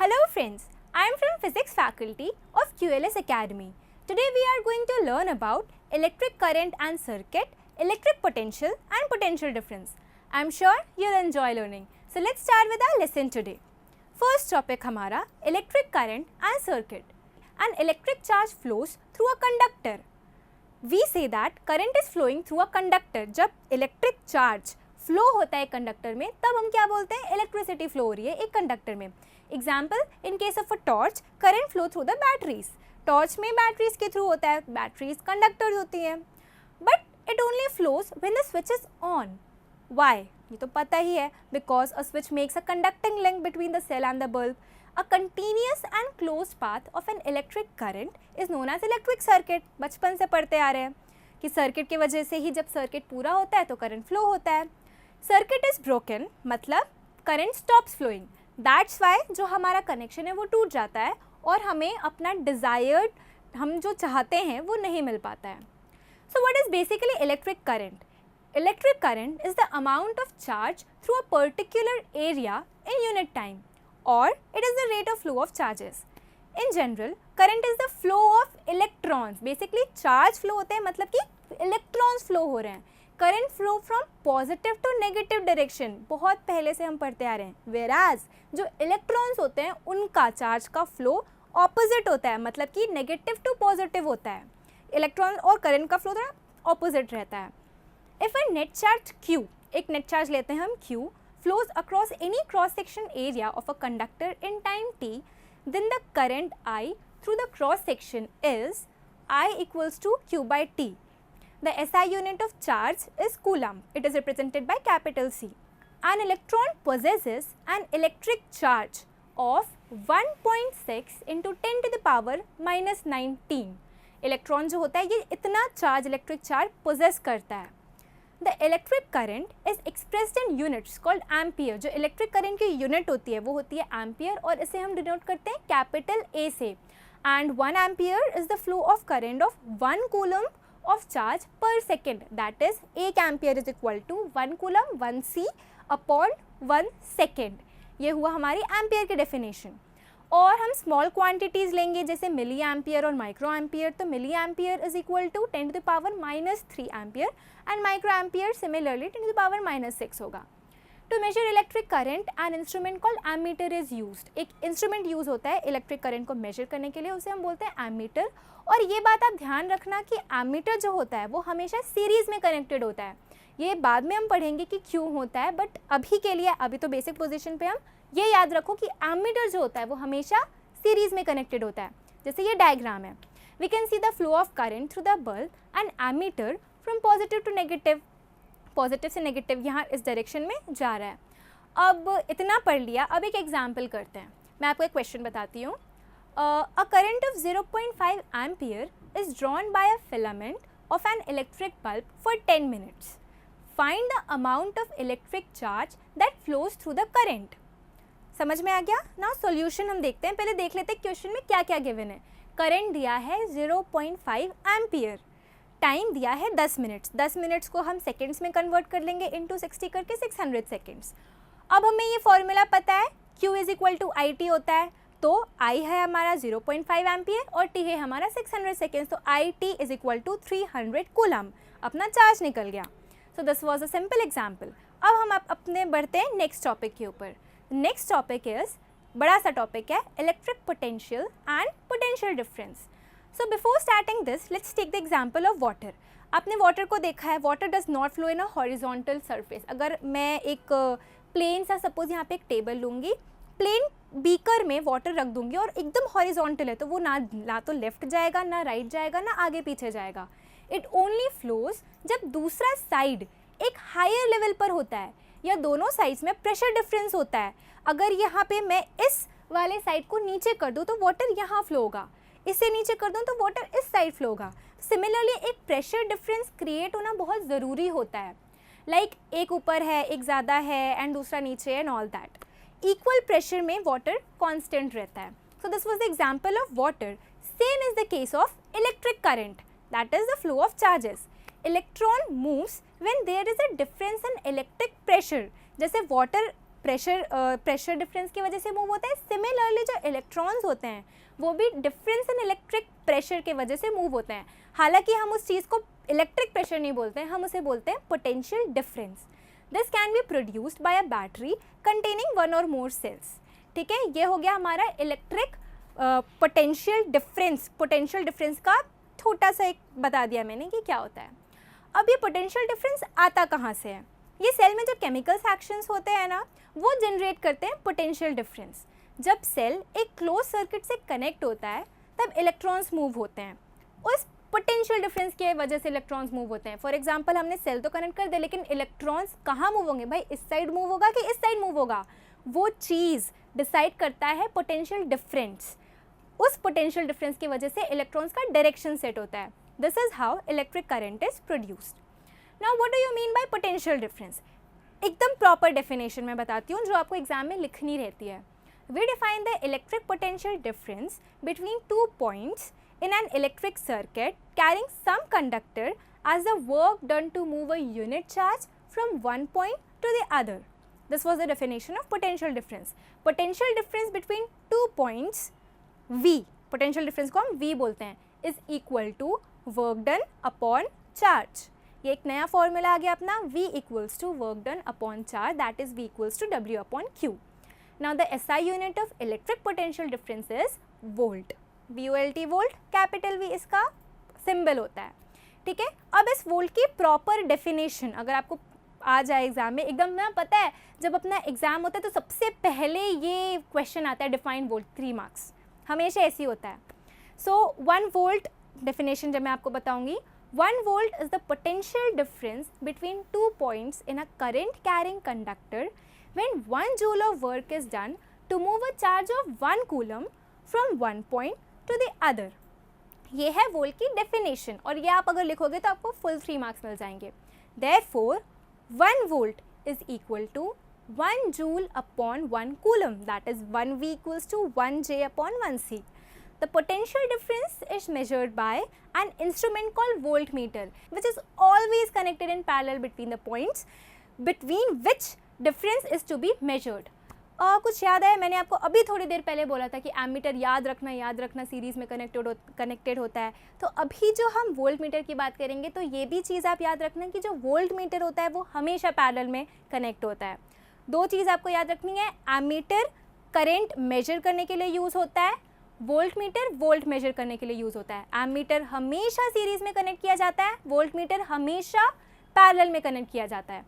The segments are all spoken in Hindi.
Hello friends, I am from Physics faculty of QLS Academy. Today we are going to learn about electric current and circuit, electric potential and potential difference. I am sure you will enjoy learning. So let's start with our lesson today. First topic हमारा electric current and circuit. An electric charge flows through a conductor. We say that current is flowing through a conductor. जब electric charge फ्लो होता है कंडक्टर में तब हम क्या बोलते हैं, इलेक्ट्रिसिटी फ्लो हो रही है एक कंडक्टर में. Example, in case of a torch current flow through the batteries. Torch में बैटरीज के थ्रू होता है, बैटरीज कंडक्टर्स होती हैं. But it only flows when the switch is on. Why? ये तो पता ही है, because a switch makes a conducting link between the cell and the bulb. A continuous and closed path of an electric current is known as electric circuit. बचपन से पढ़ते आ रहे हैं कि सर्किट की वजह से ही जब सर्किट पूरा होता है तो करंट फ्लो होता है. सर्किट इज ब्रोकन मतलब current stops flowing. That's why जो हमारा कनेक्शन है वो टूट जाता है और हमें अपना डिज़ायर्ड, हम जो चाहते हैं वो नहीं मिल पाता है. So what is basically electric current? Electric current is the amount of charge through a particular area in unit time और it is the rate of flow of charges. In general current is the flow of electrons. Basically charge flow होते हैं मतलब कि इलेक्ट्रॉन्स फ्लो हो रहे हैं. Current flow from positive to negative direction बहुत पहले से हम पढ़ते आ रहे हैं. वेराज जो इलेक्ट्रॉन्स होते हैं उनका चार्ज का फ्लो ऑपोजिट होता है, मतलब कि नेगेटिव टू पॉजिटिव होता है. इलेक्ट्रॉन और करंट का फ्लो थोड़ा ऑपोजिट रहता है. If a net charge Q, एक नेट चार्ज लेते हैं हम Q, flows across any cross section area of a conductor in time t, then the current I through the cross section is I equals to Q by T. The SI unit of charge is coulomb. It is represented by capital C. An electron possesses an electric charge of 1.6 into 10 to the power minus 19. Electron जो होता है ये इतना चार्ज, इलेक्ट्रिक चार्ज पोजेस करता है. The electric current is expressed in units called ampere. जो इलेक्ट्रिक करंट की यूनिट होती है वो होती है एम्पियर और इसे हम डिनोट करते हैं कैपिटल A से. And 1 ampere is the flow of current of 1 coulomb of charge per second. That is 1 ampere is equal to 1 coulomb 1 c upon 1 second. ये हुआ हमारी एम्पियर की डेफिनेशन. और हम स्मॉल क्वांटिटीज़ लेंगे जैसे मिली एम्पियर और माइक्रो एम्पियर. तो milli ampere is equal to 10 to the power minus 3 ampere and micro ampere similarly 10 to the power minus 6 होगा. To measure electric current an instrument called ammeter is used. एक इंस्ट्रूमेंट यूज़ होता है इलेक्ट्रिक करंट को मेजर करने के लिए, उसे हम बोलते हैं एमीटर. और ये बात आप ध्यान रखना कि एमीटर जो होता है वो हमेशा सीरीज़ में कनेक्टेड होता है. ये बाद में हम पढ़ेंगे कि क्यों होता है, बट अभी के लिए, अभी तो बेसिक पोजीशन पे हम ये याद रखो कि एमीटर जो होता है वो हमेशा सीरीज़ में कनेक्टेड होता है. जैसे ये डायग्राम है, we can see the flow of current through the bulb and ammeter from positive to negative. Positive से नेगेटिव यहाँ इस डायरेक्शन में जा रहा है. अब इतना पढ़ लिया, अब एक एग्जाम्पल करते हैं. मैं आपको एक क्वेश्चन बताती हूँ. A current of 0.5 ampere is drawn by a filament of an electric bulb for 10 minutes. Find the amount of electric charge that flows through the current. समझ में आ गया ना? सॉल्यूशन हम देखते हैं. पहले देख लेते हैं क्वेश्चन में क्या क्या गिवन है. करंट दिया है 0.5 एम्पियर, टाइम दिया है 10 मिनट्स. 10 मिनट्स को हम सेकेंड्स में कन्वर्ट कर लेंगे इंटू 60 करके 600 सेकेंड्स. अब हमें ये फॉर्मूला पता है, Q is equal to IT होता है. तो I है हमारा 0.5 एम्पियर और T है हमारा 600 सेकेंड्स. तो IT is equal to 300 coulomb. अपना चार्ज निकल गया. So this was a simple example. अब हम अपने बढ़ते हैं नेक्स्ट टॉपिक के ऊपर. नेक्स्ट टॉपिक इज, बड़ा सा टॉपिक है, electric potential and potential difference. So before starting this let's take the example of water. आपने वाटर को देखा है, water does not flow in a horizontal surface. अगर मैं एक प्लेन सा, सपोज यहाँ पे एक टेबल लूँगी, प्लेन बीकर में वाटर रख दूंगी और एकदम हॉरिजॉन्टल है तो वो ना तो लेफ्ट जाएगा, ना राइट जाएगा, ना आगे पीछे जाएगा. इट ओनली फ्लोज जब दूसरा साइड एक हायर लेवल पर होता है या दोनों साइड्स में प्रेशर डिफरेंस होता है. अगर यहाँ पे मैं इस वाले साइड को नीचे कर दूँ तो वाटर यहाँ फ्लो होगा, इससे नीचे कर दूँ तो वाटर इस साइड फ्लो होगा. सिमिलरली एक प्रेशर डिफरेंस क्रिएट होना बहुत ज़रूरी होता है. लाइक एक ऊपर है, एक ज़्यादा है एंड दूसरा नीचे and all that. Equal pressure में वाटर कांस्टेंट रहता है. So this was the example of water. Same is the case of electric current, that is the flow of charges. Electron moves when there is a difference in electric pressure. जैसे वाटर प्रेशर डिफरेंस की वजह से मूव होता है, सिमिलरली जो इलेक्ट्रॉन्स होते हैं वो भी डिफरेंस इन इलेक्ट्रिक प्रेशर के वजह से मूव होते हैं। हालांकि हम उस चीज़ को इलेक्ट्रिक प्रेशर नहीं बोलते हैं, हम उसे बोलते हैं potential difference. This can be produced by a battery containing one और मोर सेल्स। ठीक है, ये हो गया हमारा इलेक्ट्रिक पोटेंशियल डिफरेंस का छोटा सा एक बता दिया मैंने कि क्या होता है। अब ये पोटेंशियल डिफरेंस आता कहाँ से है? ये सेल में जो केमिकल्स एक्शंस होते हैं ना, वो जनरेट करते हैं पोटेंशियल डिफरेंस। जब सेल एक क्लोज सर्किट से कनेक्ट होता है तब इलेक्ट्रॉन्स मूव होते हैं, उस पोटेंशियल डिफरेंस की वजह से इलेक्ट्रॉन्स मूव होते हैं। फॉर एग्जांपल हमने सेल तो कनेक्ट कर दिया, लेकिन इलेक्ट्रॉन्स कहाँ मूव होंगे भाई? इस साइड मूव होगा कि इस साइड मूव होगा? वो चीज़ डिसाइड करता है पोटेंशियल डिफरेंस। उस पोटेंशियल डिफरेंस की वजह से इलेक्ट्रॉन्स का डायरेक्शन सेट होता है। This is how electric current is produced. Now what do you mean by potential difference? एकदम प्रॉपर डेफिनेशन में बताती हूँ जो आपको एग्जाम में लिखनी रहती है। We define the electric potential difference between 2 points in an electric circuit carrying some conductor as the work done to move a unit charge from one point to the other. This was the definition of potential difference. Potential difference between 2 points, V, potential difference को हम V बोलते हैं, is equal to work done upon charge. ये एक नया फॉर्मूला आ गया अपना, V equals to work done upon charge, that is V equals to W upon Q. Now the SI unit of electric potential difference is volt. VOLT volt, capital V इसका सिंबल होता है। ठीक है, अब इस वोल्ट की प्रॉपर डेफिनेशन अगर आपको आ जाए एग्जाम में, एकदम ना पता है जब अपना एग्जाम होता है तो सबसे पहले ये क्वेश्चन आता है डिफाइन वोल्ट, 3 मार्क्स, हमेशा ऐसे ही होता है। सो 1 वोल्ट डेफिनेशन जब मैं आपको बताऊंगी, 1 volt is the potential difference between 2 points in a current carrying conductor when 1 joule of work is done to move a charge of 1 coulomb from one point to the other. ये है वोल्ट की डेफिनेशन और ये आप अगर लिखोगे तो आपको फुल 3 मार्क्स मिल जाएंगे। Therefore 1 volt is equal to 1 joule upon 1 coulomb, that is 1V equals to 1J upon 1C. The potential difference is measured by an instrument called voltmeter, which is always connected in parallel between the points between which difference is to be measured. कुछ याद है, मैंने आपको अभी थोड़ी देर पहले बोला था कि एमीटर याद रखना सीरीज़ में कनेक्टेड होता है। तो अभी जो हम वोल्ट मीटर की बात करेंगे तो ये भी चीज़ आप याद रखना कि जो वोल्ट मीटर होता है वो हमेशा पैरेलल में कनेक्ट होता है। 2 चीज़ आपको याद रखनी है, एमीटर करंट मेजर करने के लिए यूज़ होता है, वोल्ट मीटर वोल्ट मेजर करने के लिए यूज़ होता है। एमीटर हमेशा सीरीज़ में कनेक्ट किया जाता है, वोल्ट मीटर हमेशा पैरेलल में कनेक्ट किया जाता है।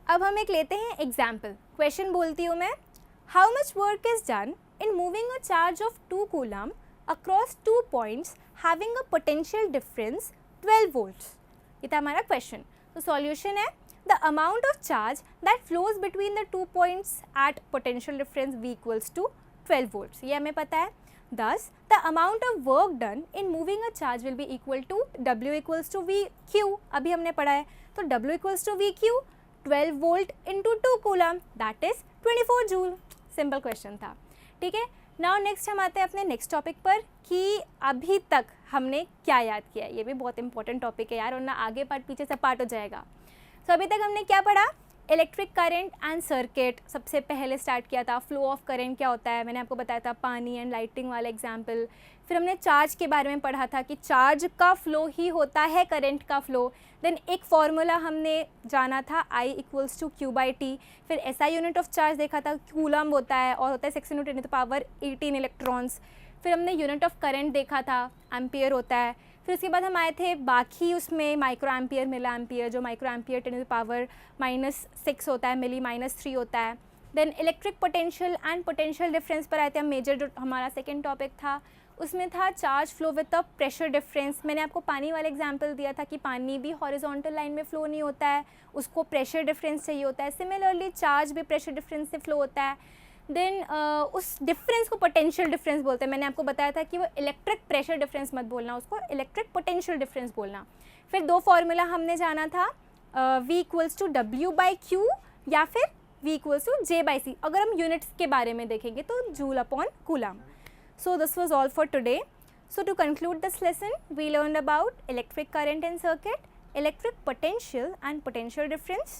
अब हम एक लेते हैं एग्जाम्पल, क्वेश्चन बोलती हूँ मैं, how much work is done in moving a charge of 2 coulomb across 2 points having a potential difference 12 volts. ये था हमारा क्वेश्चन। तो सॉल्यूशन है, the amount of charge that flows between the 2 points at potential difference V equals to 12 volts. ये हमें पता है। Thus, the amount of work done in moving a charge will be equal to W equals to VQ. अभी हमने पढ़ा है, तो W equals to VQ 12 volt into 2 coulomb, that is 24 joule. Simple question था। ठीक है, नाउ नेक्स्ट हम आते हैं अपने नेक्स्ट टॉपिक पर कि अभी तक हमने क्या याद किया है। ये भी बहुत इंपॉर्टेंट टॉपिक है यार, वरना आगे पार्ट पीछे से पार्ट हो जाएगा। तो अभी तक हमने क्या पढ़ा? इलेक्ट्रिक करंट एंड सर्किट सबसे पहले स्टार्ट किया था। फ्लो ऑफ करंट क्या होता है मैंने आपको बताया था, पानी एंड लाइटिंग वाला एग्जाम्पल। फिर हमने चार्ज के बारे में पढ़ा था कि चार्ज का फ्लो ही होता है करंट का फ्लो। देन एक फॉर्मूला हमने जाना था I इक्वल्स टू Q/T। फिर SI यूनिट ऑफ चार्ज देखा था, कूलम्ब होता है और होता है 6 × 10⁻18 इलेक्ट्रॉन्स। फिर हमने यूनिट ऑफ करंट देखा था, एम्पियर होता है। फिर उसके बाद हम आए थे बाकी उसमें माइक्रो एम्पियर, मिला एम्पियर, जो माइक्रो एम्पियर 10⁻⁻6 होता है, मिली -3 होता है। Then electric potential and potential difference पर आए थे हम। मेजर जो हमारा सेकेंड टॉपिक था उसमें था charge flow with a pressure difference. मैंने आपको पानी वाला एग्जांपल दिया था कि पानी भी हॉरिजॉन्टल लाइन में फ़्लो नहीं होता है, उसको प्रेशर डिफरेंस चाहिए होता है। सिमिलरली चार्ज भी प्रेशर डिफरेंस से फ़्लो होता है। देन उस डिफरेंस को पोटेंशियल डिफरेंस बोलते हैं। मैंने आपको बताया था कि वो इलेक्ट्रिक प्रेशर डिफरेंस मत बोलना, उसको इलेक्ट्रिक पोटेंशियल डिफरेंस बोलना। फिर 2 फॉर्मूला हमने जाना था, V इक्वल्स टू W/Q या फिर V इक्वल्स टू J/C। अगर हम यूनिट्स के बारे में देखेंगे तो joule upon coulomb. So this was all for today. So to conclude this lesson, we learned about electric current and circuit, electric potential and potential difference.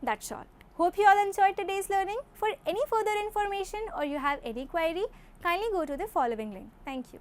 That's all. Hope you all enjoyed today's learning. For any further information or you have any query, kindly go to the following link. Thank you.